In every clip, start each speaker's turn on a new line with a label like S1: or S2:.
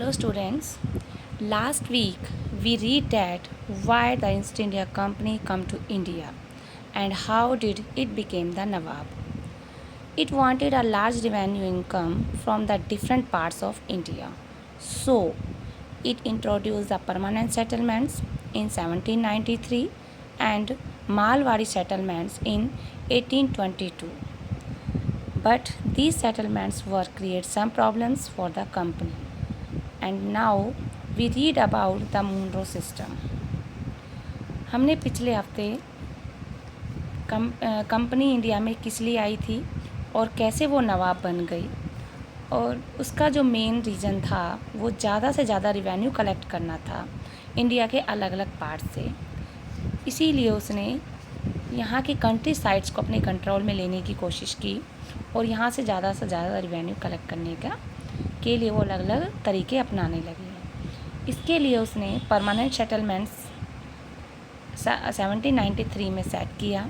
S1: Hello students. Last week we read that why the East India Company come to India and how did it become the Nawab. It wanted a large revenue income from the different parts of India. So it introduced the permanent settlements in 1793 and Malwari settlements in 1822. But these settlements were create some problems for the company. And now we read about the Monroe system. हमने पिछले हफ्ते company India में किस लिए आई थी और कैसे वो नवाब बन गई, और उसका जो मेन रीज़न था वो ज़्यादा से ज़्यादा रिवेन्यू कलेक्ट करना था इंडिया के अलग अलग पार्ट से। इसीलिए उसने यहाँ की कंट्री साइड्स को अपने कंट्रोल में लेने की कोशिश की और यहाँ से ज़्यादा रिवेन्यू कलेक्ट करने के लिए वो अलग अलग तरीके अपनाने लगे। इसके लिए उसने परमानेंट सेटलमेंट्स 1793 में सेट किया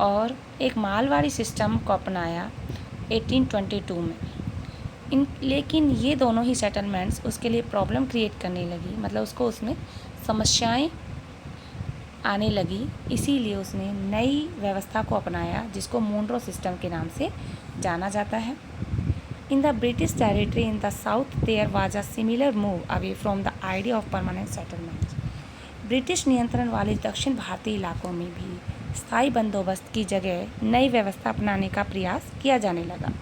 S1: और एक मालवाड़ी सिस्टम को अपनाया 1822 में। लेकिन ये दोनों ही सेटलमेंट्स उसके लिए प्रॉब्लम क्रिएट करने लगी, मतलब उसको उसमें समस्याएं आने लगी। इसीलिए उसने नई व्यवस्था को अपनाया जिसको मोनरो सिस्टम के नाम से जाना जाता है। In the British territory in the south, there was a similar move away from the idea of permanent settlements. British नियंत्रण वाले दक्षिण भारतीय इलाकों में भी स्थायी बंदोबस्त की जगह नई व्यवस्था अपनाने का प्रयास किया जाने लगा।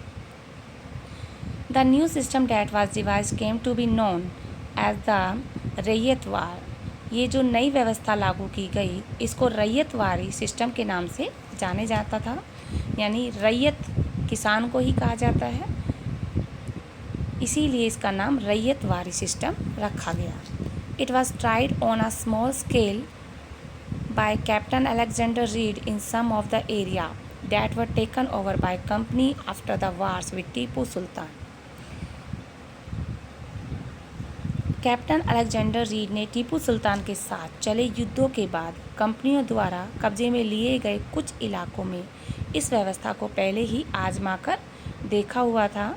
S1: The new system that was devised came to be known as the रैयतवार। ये जो नई व्यवस्था लागू की गई इसको रैयतवारी सिस्टम के नाम से जाने जाता था, यानी रैयत किसान को ही कहा जाता है, इसीलिए इसका नाम रैयतवारी सिस्टम रखा गया। It was tried on a small scale by captain Alexander Reid in some of the area that were taken over by company after the wars with Tipu Sultan. Captain Alexander Reid ने टीपू सुल्तान के साथ चले युद्धों के बाद कंपनियों द्वारा कब्जे में लिए गए कुछ इलाकों में इस व्यवस्था को पहले ही आजमा कर देखा हुआ था।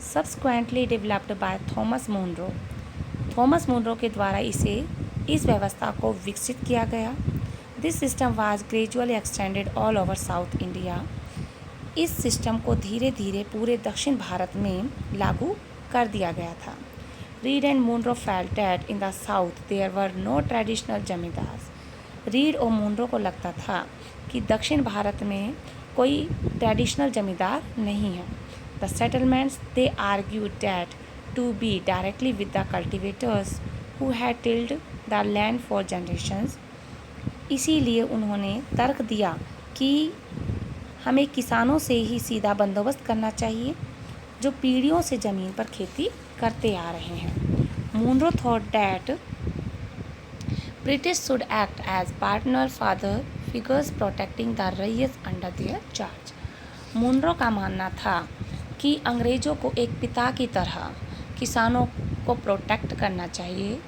S1: Subsequently developed by Thomas Munro. Thomas Munro के द्वारा इस व्यवस्था को विकसित किया गया। This system was gradually extended all over South India. इस सिस्टम को धीरे धीरे पूरे दक्षिण भारत में लागू कर दिया गया था। Reid and Munro felt that in the south there were no traditional zamindar. Reid और मोनरो को लगता था कि दक्षिण भारत में कोई ट्रेडिशनल जमींदार नहीं है। The settlements, they argued that to be directly with the cultivators who had tilled the land for generations. इसीलिए उन्होंने तर्क दिया कि हमें किसानों से ही सीधा बंदोबस्त करना चाहिए जो पीढ़ियों से ज़मीन पर खेती करते आ रहे हैं। Monroe thought that British should act as partner father figures protecting the raiys under their charge. Monroe का मानना था कि अंग्रेज़ों को एक पिता की तरह किसानों को प्रोटेक्ट करना चाहिए।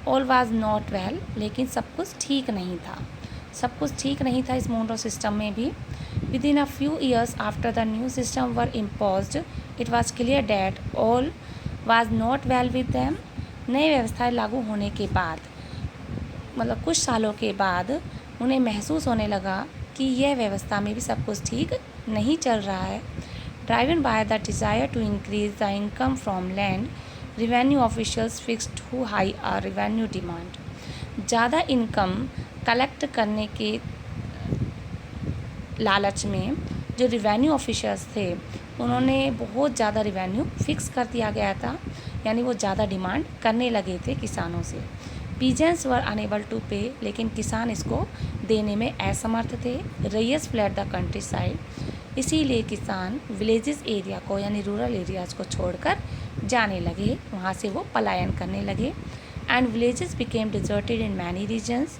S1: ऑल वाज नॉट वेल, लेकिन सब कुछ ठीक नहीं था। सब कुछ ठीक नहीं था इस मोनरो सिस्टम में भी। With in a few years after the new system were imposed it was clear that all was not well with them. नई व्यवस्थाएं लागू होने के बाद, मतलब कुछ सालों के बाद, उन्हें महसूस होने लगा कि यह व्यवस्था में भी सब कुछ ठीक नहीं चल रहा है। Driven by the desire to increase the income from land, revenue officials fixed too high a revenue demand. ज़्यादा इनकम कलेक्ट करने के लालच में जो रिवेन्यू ऑफिशर्स थे उन्होंने बहुत ज़्यादा रिवेन्यू फिक्स कर दिया गया था, यानी वो ज़्यादा डिमांड करने लगे थे किसानों से। पीजेंट्स वर अनेबल टू पे, लेकिन किसान इसको देने में असमर्थ थे। रैयस फ्लड द कंट्री साइड। इसीलिए किसान विलेजेस एरिया को, यानी रूरल एरियाज़ को छोड़कर जाने लगे, वहाँ से वो पलायन करने लगे। And villages became deserted in many reasons,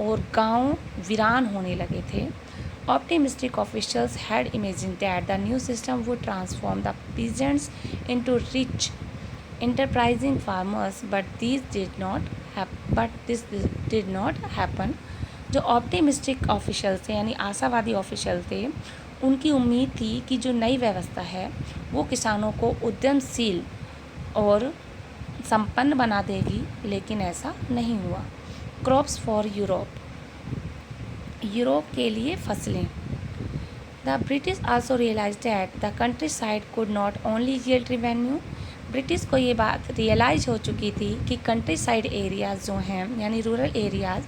S1: और गांव वीरान होने लगे थे। Optimistic officials had imagine that the new system would transform the peasants into rich enterprising farmers, but this did not happen. जो ऑप्टिमिस्टिक ऑफिशियल थे, यानी आशावादी ऑफिशियल थे, उनकी उम्मीद थी कि जो नई व्यवस्था है वो किसानों को उद्यमशील और संपन्न बना देगी, लेकिन ऐसा नहीं हुआ। क्रॉप्स फॉर यूरोप, यूरोप के लिए फसलें। The British also realise that the countryside could not only yield revenue. British को ये बात रियलाइज हो चुकी थी कि कंट्री साइड एरियाज़ जो हैं यानी रूरल एरियाज़,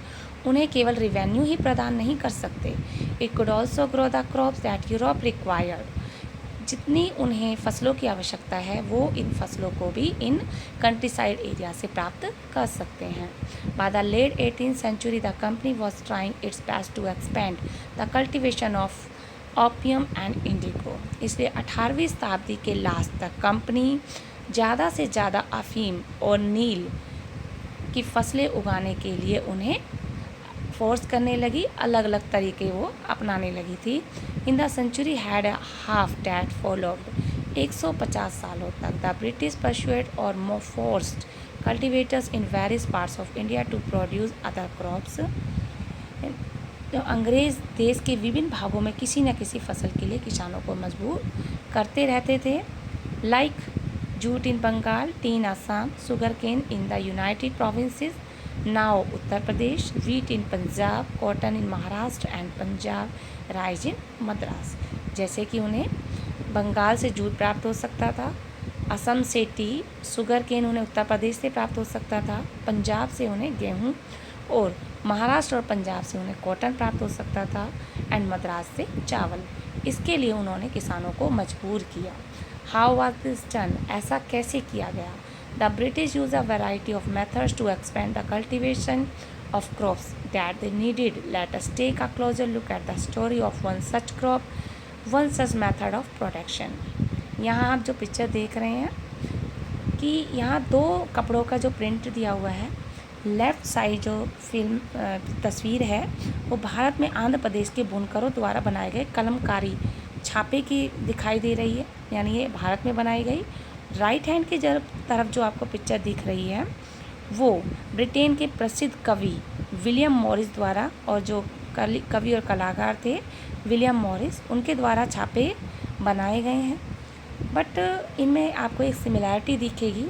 S1: उन्हें केवल रिवेन्यू ही प्रदान नहीं कर सकते। It could also grow the crops that Europe required. जितनी उन्हें फसलों की आवश्यकता है वो इन फसलों को भी इन कंट्री साइड एरिया से प्राप्त कर सकते हैं। By the late 18th century the company was trying its best to expand the cultivation of opium and indigo. इसलिए 18वीं शताब्दी के लास्ट तक कंपनी ज़्यादा से ज़्यादा अफीम और नील की फसलें उगाने के लिए उन्हें फोर्स करने लगी, अलग अलग तरीके वो अपनाने लगी थी। In the century had half that followed. 150 सालों तक the British persuaded or more forced cultivators in various parts of India to produce other crops. तो अंग्रेज़ देश के विभिन्न भागों में किसी न किसी फसल के लिए किसानों को मजबूर करते रहते थे। Like jute in Bengal, tea in Assam, sugar cane in the United Provinces, now Uttar Pradesh, wheat in Punjab, cotton in Maharashtra and Punjab, rice in Madras. जैसे कि उन्हें बंगाल से जूट प्राप्त हो सकता था, असम से टी, शुगर केन उन्हें उत्तर प्रदेश से प्राप्त हो सकता था, पंजाब से उन्हें गेहूँ और महाराष्ट्र और पंजाब से उन्हें कॉटन प्राप्त हो सकता था एंड मद्रास से चावल। इसके लिए उन्होंने किसानों को मजबूर किया। How was this done? ऐसा कैसे किया गया? The British use a variety of methods to expand the cultivation of crops that they needed. Let us take a closer look at the story of one such crop, one such method of production. यहाँ आप जो picture देख रहे हैं कि यहाँ दो कपड़ों का जो प्रिंट दिया हुआ है, लेफ़्ट साइड जो तस्वीर है वो भारत में आंध्र प्रदेश के बुनकरों द्वारा बनाए गए कलमकारी छापे की दिखाई दे रही है, यानी ये भारत में बनाई गई। राइट हैंड की तरफ जो आपको पिक्चर दिख रही है वो ब्रिटेन के प्रसिद्ध कवि विलियम मॉरिस द्वारा, और जो कवि और कलाकार थे विलियम मॉरिस, उनके द्वारा छापे बनाए गए हैं। बट इनमें आपको एक सिमिलैरिटी दिखेगी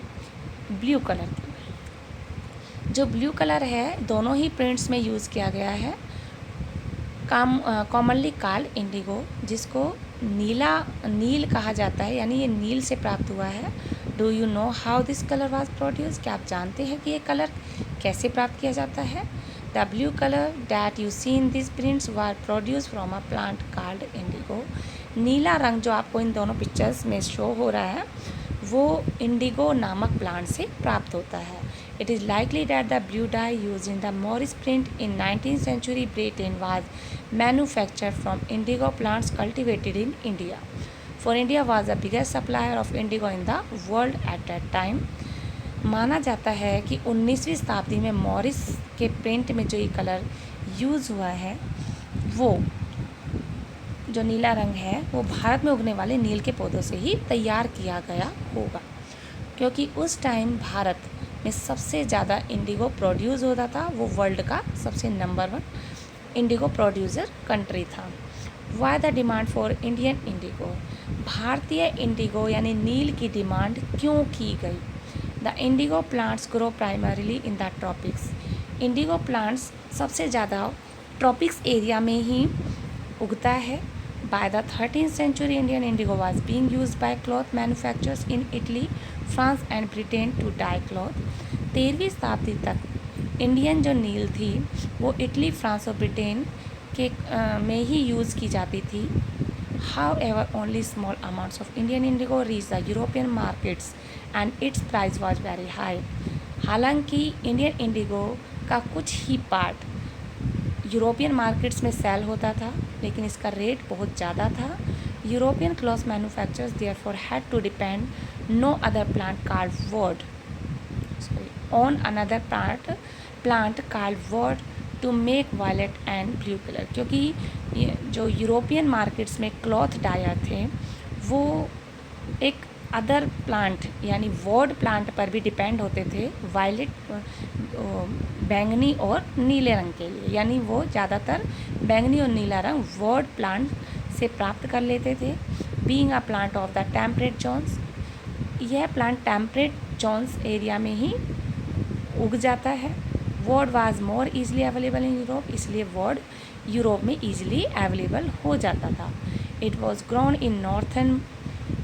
S1: ब्लू कलर की। जो ब्लू कलर है दोनों ही प्रिंट्स में यूज़ किया गया है। कॉमनली कॉल्ड इंडिगो, जिसको नील कहा जाता है, यानी ये नील से प्राप्त हुआ है। Do you know how this colour was produce? क्या आप जानते हैं कि ये कलर कैसे प्राप्त किया जाता है? The blue colour that you see in this prints were produce from a plant called indigo. नीला रंग जो आपको इन दोनों पिक्चर्स में शो हो रहा है वो इंडिगो नामक प्लांट से प्राप्त होता है। It is likely that the blue dye used in the Morris print in 19th century Britain was manufactured from indigo plants cultivated in India. For India was the biggest supplier of indigo in the world at that time. माना जाता है कि 19वीं शताब्दी में Morris के print में जो ये कलर यूज़ हुआ है वो जो नीला रंग है वो भारत में उगने वाले नील के पौधों से ही तैयार किया गया होगा, क्योंकि उस टाइम भारत में सबसे ज़्यादा इंडिगो प्रोड्यूस होता था। वो वर्ल्ड का सबसे नंबर 1 इंडिगो प्रोड्यूसर कंट्री था। Why the demand for Indian Indigo? भारतीय इंडिगो यानी नील की डिमांड क्यों की गई? The Indigo plants grow primarily in the tropics. Indigo plants सबसे ज़्यादा ट्रॉपिक्स एरिया में ही उगता है। By the 13th century, Indian indigo was being used by cloth manufacturers in Italy, France and Britain to dye cloth. 13वीं शताब्दी तक Indian जो नील थी वो इटली, फ्रांस और ब्रिटेन के में ही यूज़ की जाती थी। However, only small amounts of Indian indigo reached the European markets and its price was very high. हालांकि इंडियन इंडिगो का कुछ ही पार्ट यूरोपियन मार्केट्स में सेल होता था, लेकिन इसका रेट बहुत ज़्यादा था। European cloth manufacturers therefore had to depend no other plant called wood on another plant called wood to make violet and blue colour, क्योंकि जो यूरोपियन मार्केट्स में क्लॉथ डायर थे वो एक अदर प्लांट यानी वुड प्लांट पर भी depend होते थे वायलेट बैंगनी और नीले रंग के लिए, यानी वो ज़्यादातर बैंगनी और नीला रंग वुड प्लांट से प्राप्त कर लेते थे। Being a plant of the temperate zones, यह प्लांट टेम्परेट जोन्स एरिया में ही उग जाता है। Woad was more easily available in Europe, इसलिए वोड यूरोप में ईजिली अवेलेबल हो जाता था। It was grown in northern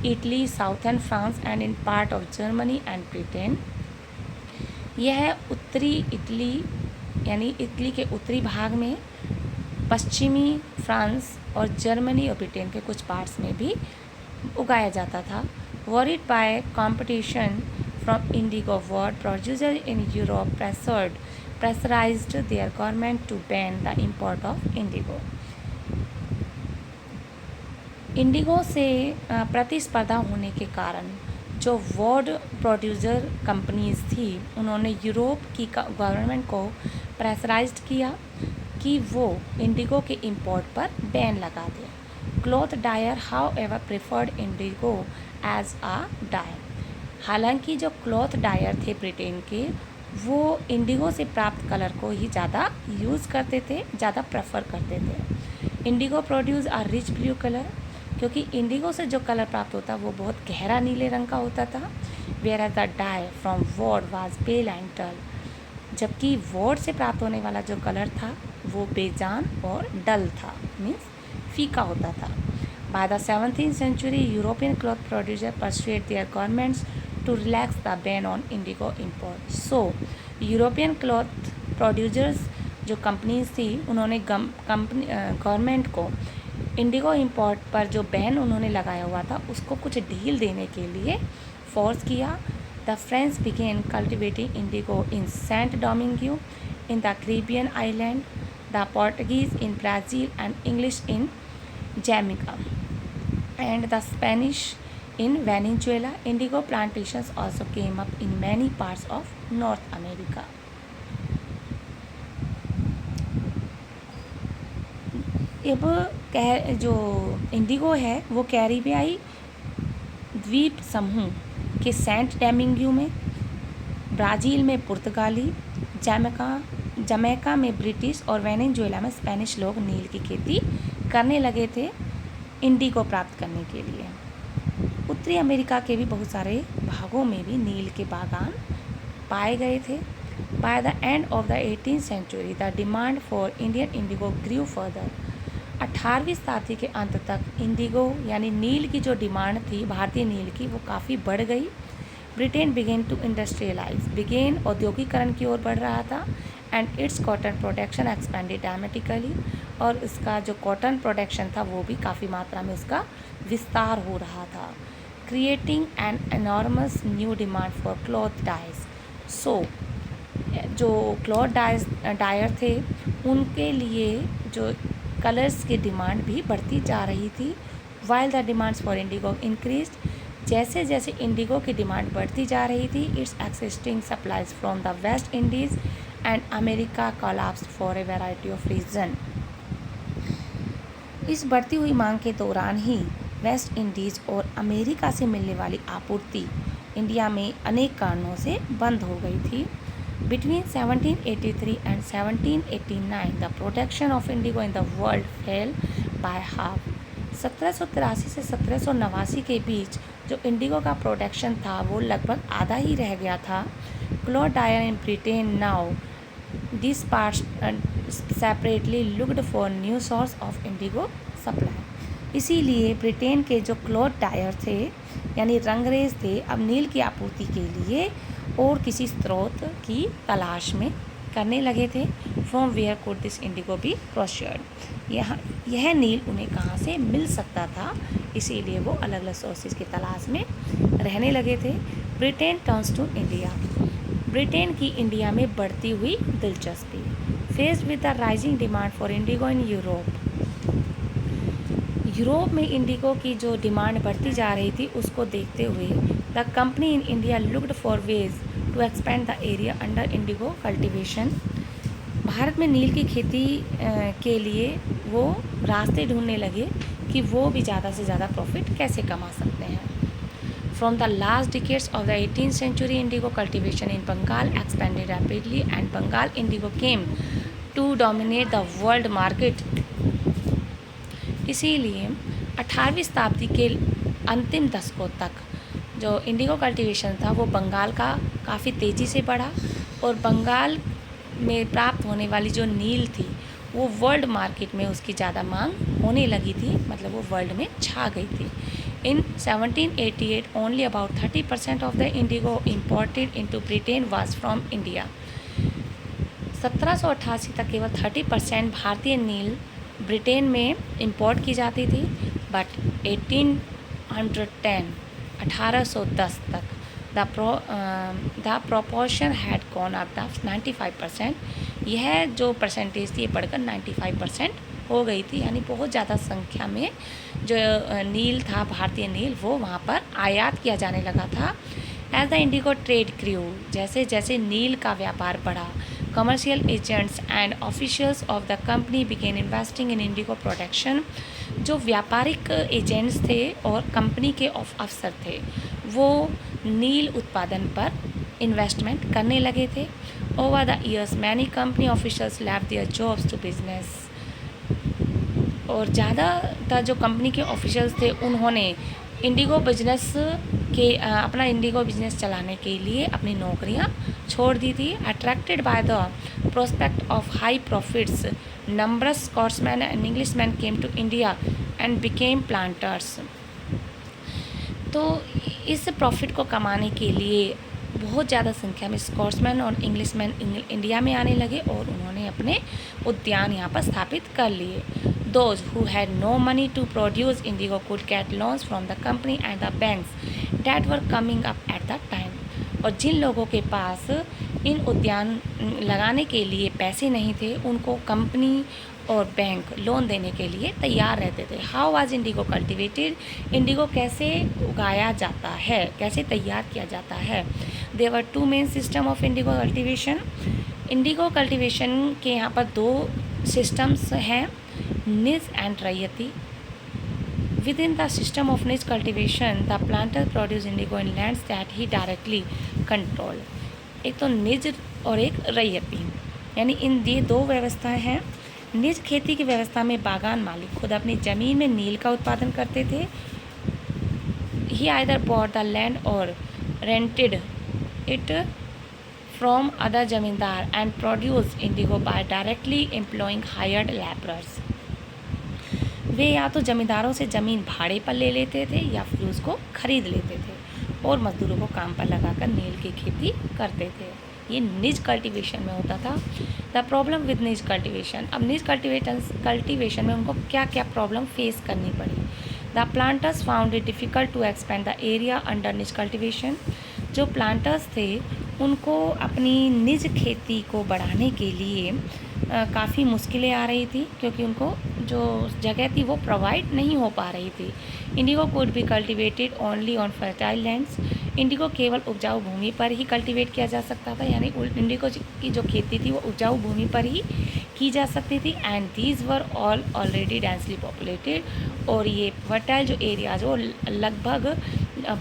S1: Italy, southern France and in part of Germany and Britain. यह उत्तरी इटली यानी इटली के उत्तरी भाग में, पश्चिमी फ्रांस और जर्मनी और ब्रिटेन के कुछ पार्ट्स में भी उगाया जाता था। Worried by competition from indigo wood producer in Europe pressurised their government to ban the import of indigo. Indigo से प्रतिस्पर्धा होने के कारण जो वुड प्रोड्यूसर कंपनीज थी, उन्होंने यूरोप की गवर्नमेंट को प्रेशराइज्ड किया कि वो इंडिगो के इंपोर्ट पर बैन लगा दे। Cloth dyer however preferred indigo as a dyer. हालांकि जो क्लॉथ डायर थे ब्रिटेन के, वो इंडिगो से प्राप्त कलर को ही ज़्यादा यूज़ करते थे, ज़्यादा प्रेफर करते थे। इंडिगो प्रोड्यूस आ रिच ब्लू कलर, क्योंकि इंडिगो से जो कलर प्राप्त होता वो बहुत गहरा नीले रंग का होता था। Whereas the dye from woad was pale and dull, जबकि वोड से प्राप्त होने वाला जो कलर था वो बेजान और डल था, मीन्स फीका होता था। By the 17th century European cloth producer persuade their governments to relax the ban on indigo import. So European cloth producers जो कंपनीज थी, उन्होंने गवर्नमेंट को इंडिगो इंपोर्ट पर जो बैन उन्होंने लगाया हुआ था उसको कुछ ढील देने के लिए फोर्स किया। The French began cultivating indigo in Saint Domingo in the Caribbean island, the Portuguese in Brazil and English in Jamaica and the Spanish in Venezuela. Indigo plantations also came up in many parts of North America. अब जो Indigo है वो कैरिबियाई द्वीप समूह के Saint Domingo में, Brazil में पुर्तगाली, जमैका में ब्रिटिश और वेनेजुएला में स्पेनिश लोग नील की खेती करने लगे थे इंडिगो प्राप्त करने के लिए। उत्तरी अमेरिका के भी बहुत सारे भागों में भी नील के बागान पाए गए थे। By the end of the 18th century the demand for Indian indigo grew further. 18वीं शताब्दी के अंत तक इंडिगो यानी नील की जो डिमांड थी, भारतीय नील की, वो काफ़ी बढ़ गई। ब्रिटेन बिगेन टू इंडस्ट्रियलाइज, औद्योगिकरण की ओर बढ़ रहा था। And it's cotton production expanded dramatically, और इसका जो कॉटन प्रोडक्शन था वो भी काफ़ी मात्रा में उसका विस्तार हो रहा था। Creating an enormous new demand for cloth dyes. So जो क्लॉथ डायर थे उनके लिए जो कलर्स की डिमांड भी बढ़ती जा रही थी। While the demands for Indigo increased, जैसे जैसे इंडिगो की डिमांड बढ़ती जा रही थी, it's existing supplies from the West Indies and America collapsed for a variety of reason. इस बढ़ती हुई मांग के दौरान ही वेस्ट इंडीज़ और अमेरिका से मिलने वाली आपूर्ति इंडिया में अनेक कारणों से बंद हो गई थी। Between 1783 and 1789 the production of Indigo in the world fail by half. 1783 से 1789 के बीच जो इंडिगो का प्रोडक्शन था वो लगभग आधा ही रह गया था। Cloth dyer in Britain now this parts separately looked for new source of indigo supply. इसीलिए ब्रिटेन के जो क्लॉथ डायर थे यानी रंगरेज थे, अब नील की आपूर्ति के लिए और किसी स्रोत की तलाश में करने लगे थे। From where could this indigo be procured, यह नील उन्हें कहाँ से मिल सकता था, इसीलिए वो अलग अलग सोर्सेज की तलाश में रहने लगे थे। Britain turns to India, Britain की इंडिया में बढ़ती हुई दिलचस्पी। Faced with the rising demand for indigo in Europe, Europe में इंडिगो की जो डिमांड बढ़ती जा रही थी उसको देखते हुए the company in India looked for ways to expand the area under indigo cultivation. Bharat में नील की खेती के लिए वो रास्ते ढूंढने लगे कि वो भी ज़्यादा से ज़्यादा प्रॉफिट कैसे कमा सकते हैं। From the last decades of the 18th century indigo cultivation in Bengal expanded rapidly and Bengal indigo came to dominate the world market. इसीलिए 18वीं शताब्दी के अंतिम दशकों तक जो इंडिगो कल्टीवेशन था वो बंगाल का काफ़ी तेज़ी से बढ़ा और बंगाल में प्राप्त होने वाली जो नील थी वो वर्ल्ड मार्केट में उसकी ज़्यादा मांग होने लगी थी, मतलब वो वर्ल्ड में छा गई थी। इन 1788 only about 30% of the Indigo imported into Britain was from India. 1788 तक केवल 30% भारतीय नील ब्रिटेन में इंपोर्ट की जाती थी, बट 1810 तक the proportion had gone up the 95%। यह जो परसेंटेज थी ये बढ़कर 95% हो गई थी, यानी बहुत ज़्यादा संख्या में जो नील था, भारतीय नील, वो वहाँ पर आयात किया जाने लगा था। As the indigo trade grew, जैसे जैसे नील का व्यापार बढ़ा, commercial agents and officials of the company began investing in indigo production. जो व्यापारिक एजेंट्स थे और कंपनी के अफसर थे वो नील उत्पादन पर इन्वेस्टमेंट करने लगे थे। Over the years many company officials left their jobs to business. और ज़्यादातर जो कंपनी के ऑफिशियल्स थे उन्होंने इंडिगो बिजनेस के अपना इंडिगो बिजनेस चलाने के लिए अपनी नौकरियां छोड़ दी थी। Attracted by the prospect of high profits, numbers Scotsman and Englishman came to India and became planters. तो इस प्रॉफिट को कमाने के लिए बहुत ज़्यादा संख्या में स्कॉट्समैन और इंग्लिशमैन इंडिया में आने लगे और उन्होंने अपने उद्यान यहाँ पर स्थापित कर लिए। Those who had no money to produce indigo could get loans from the company and the banks that were coming up at that time। और जिन लोगों के पास इन उद्यान लगाने के लिए पैसे नहीं थे उनको कंपनी और बैंक लोन देने के लिए तैयार रहते थे। How was indigo cultivated, indigo कैसे उगाया जाता है, कैसे तैयार किया जाता है। There were two main system of indigo cultivation. Indigo cultivation के यहाँ पर दो सिस्टम्स हैं, nij and ryoti. Within the system of niche cultivation, the planter produce indigo in lands that he directly control। एक तो निज और एक रैयती, यानी इन ये दो व्यवस्थाएं हैं। निज खेती की व्यवस्था में बागान मालिक खुद अपनी ज़मीन में नील का उत्पादन करते थे। He either bought the land or rented it from other zamindar and produce indigo by directly employing hired labourers. वे या तो ज़मींदारों से ज़मीन भाड़े पर ले लेते थे या फिर उसको खरीद लेते थे और मज़दूरों को काम पर लगाकर नील की खेती करते थे। ये निज कल्टीवेशन में होता था। द प्रॉब्लम विद निज कल्टीवेशन, अब निज कल्टीवेशन में उनको क्या क्या प्रॉब्लम फेस करनी पड़ी। The planters found it difficult to expand the area under nij cultivation. जो प्लांटर्स थे उनको अपनी निज खेती को बढ़ाने के लिए काफ़ी मुश्किलें आ रही थी, क्योंकि उनको जो जगह थी वो प्रोवाइड नहीं हो पा रही थी। Indigo could be cultivated only on fertile lands. Indigo केवल उपजाऊ भूमि पर ही कल्टिवेट किया जा सकता था, यानी इंडिगो की जो खेती थी वो उपजाऊ भूमि पर ही की जा सकती थी। And these were all already densely populated. और ये फर्टाइल जो एरियाज वो लगभग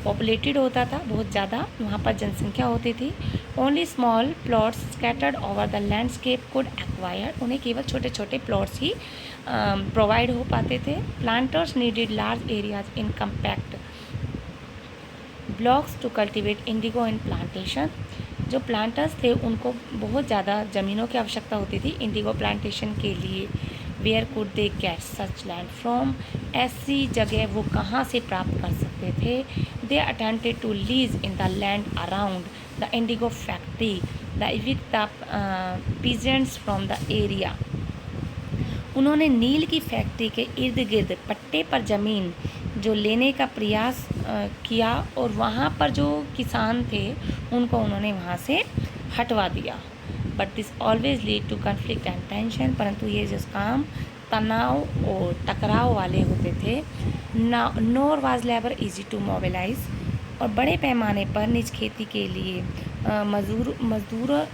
S1: पॉपुलेटेड होता था, बहुत ज़्यादा वहाँ पर जनसंख्या होती थी। Only small plots scattered over the landscape could acquire. उन्हें केवल छोटे छोटे प्लॉट्स ही प्रोवाइड हो पाते थे। Planters needed large areas in compact blocks to cultivate indigo in plantation. जो प्लांटर्स थे उनको बहुत ज़्यादा ज़मीनों की आवश्यकता होती थी इंडिगो प्लांटेशन के लिए। Where could they get such land from, ऐसी जगह वो कहाँ से प्राप्त कर सकते थे। They attempted to lease in the land around the indigo factory the evict the peasants from the area. उन्होंने नील की फैक्ट्री के इर्द गिर्द पट्टे पर ज़मीन जो लेने का प्रयास किया और वहाँ पर जो किसान थे उनको उन्होंने वहाँ से हटवा दिया। But this always lead to conflict and tension, परंतु ये जो काम तनाव और टकराव वाले होते थे। Nor was labour easy to mobilise. और बड़े पैमाने पर निज खेती के लिए मजदूर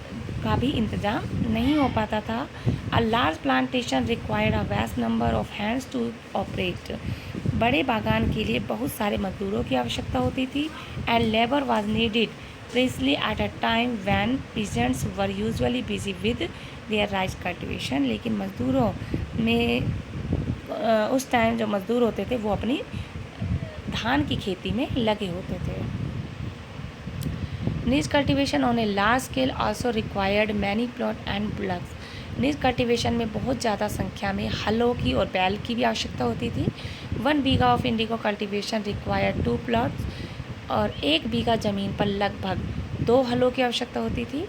S1: का भी इंतज़ाम नहीं हो पाता था। A large plantation required a vast number of hands to operate. बड़े बागान के लिए बहुत सारे मजदूरों की आवश्यकता होती थी। And labour was needed Presley at a time when peasants were usually busy with their rice cultivation. लेकिन मजदूरों में उस टाइम जो मजदूर होते थे वो अपनी धान की खेती में लगे होते थे। निज cultivation on a large scale also required many plot and blocks. निज कल्टीवेशन में बहुत ज़्यादा संख्या में हलों की और बैल की भी आवश्यकता होती थी। 1 bigha of indigo cultivation required 2 plots, और 1 बीघा ज़मीन पर लगभग 2 हलों की आवश्यकता होती थी।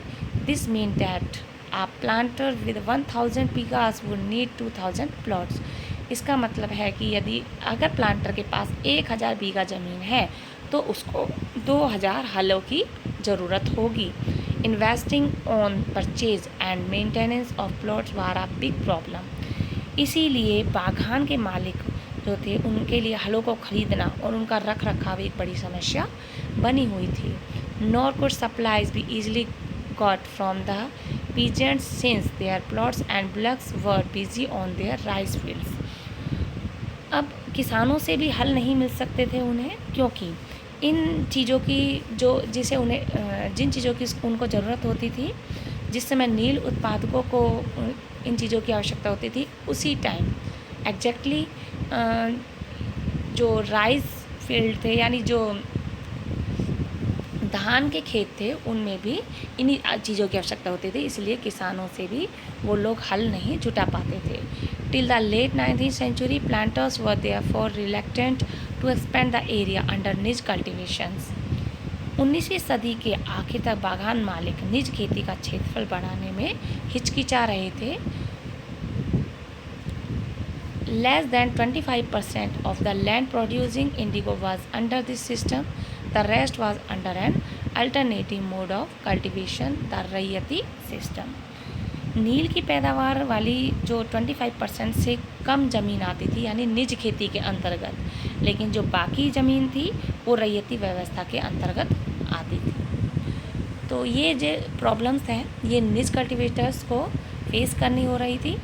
S1: This mean that a planter with 1000 bighas would need 2000 plots. इसका मतलब है कि यदि अगर प्लांटर के पास 1000 बीघा ज़मीन है तो उसको 2000 हलों की ज़रूरत होगी। Investing on purchase and maintenance of plots war a big problem. इसीलिए बागान के मालिक जो थे उनके लिए हलों को खरीदना और उनका रख रखाव एक बड़ी समस्या बनी हुई थी। Nor could supplies be easily got from the peasants since their plots and bullocks were busy on their rice fields। अब किसानों से भी हल नहीं मिल सकते थे उन्हें, क्योंकि इन चीज़ों की जिन चीज़ों की उनको ज़रूरत होती थी, जिस समय नील उत्पादकों को इन चीज़ों की आवश्यकता होती थी, उसी टाइम एग्जैक्टली जो राइस फील्ड थे यानी जो धान के खेत थे उनमें भी इन्हीं चीज़ों की आवश्यकता होती थी, इसलिए किसानों से भी वो लोग हल नहीं जुटा पाते थे। Till the late 19th century planters were therefore reluctant to expand the area under निज कल्टीवेशंस। 19वीं सदी के आखिर तक बागान मालिक निज खेती का क्षेत्रफल बढ़ाने में हिचकिचा रहे थे। Less than 25% of the land producing indigo was under this system. The rest was under an alternative mode of cultivation, the ryoti system. नील की पैदावार वाली जो 25% से कम ज़मीन आती थी यानी निज खेती के अंतर्गत, लेकिन जो बाकी ज़मीन थी वो रैयती व्यवस्था के अंतर्गत आती थी। तो ये जो प्रॉब्लम्स हैं ये निज कल्टिवेटर्स को फेस करनी हो रही थी।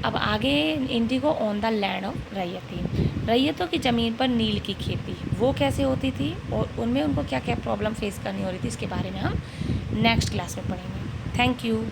S1: अब आगे indigo on the land of ryoti, रैयतों की ज़मीन पर नील की खेती वो कैसे होती थी और उनमें उनको क्या क्या प्रॉब्लम फेस करनी हो रही थी, इसके बारे में हम नेक्स्ट क्लास में पढ़ेंगे। Thank you.